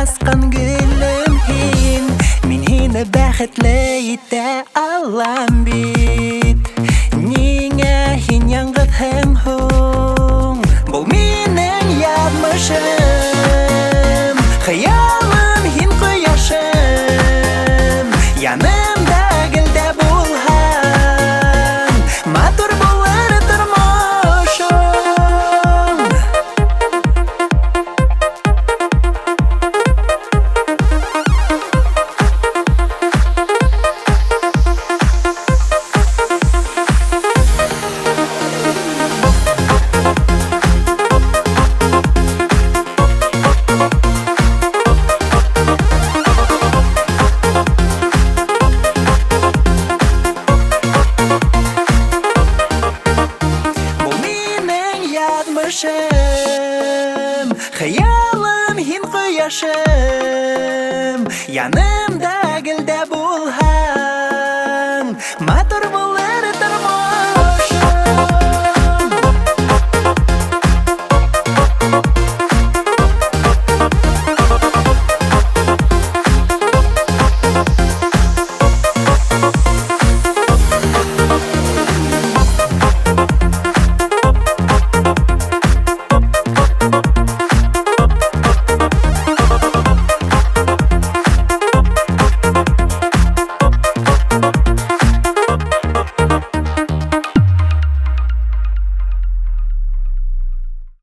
басқан гүлім хин, мен хині бәхетлі ете алам бит. Неңе хин яңғыт хэң хуң, бұл менің ядмышым. Хыялым хин құяшым, янымда гілді болған, матур болар тұрмышым. Хыялым хин құяшым, янымда гілді болған, матур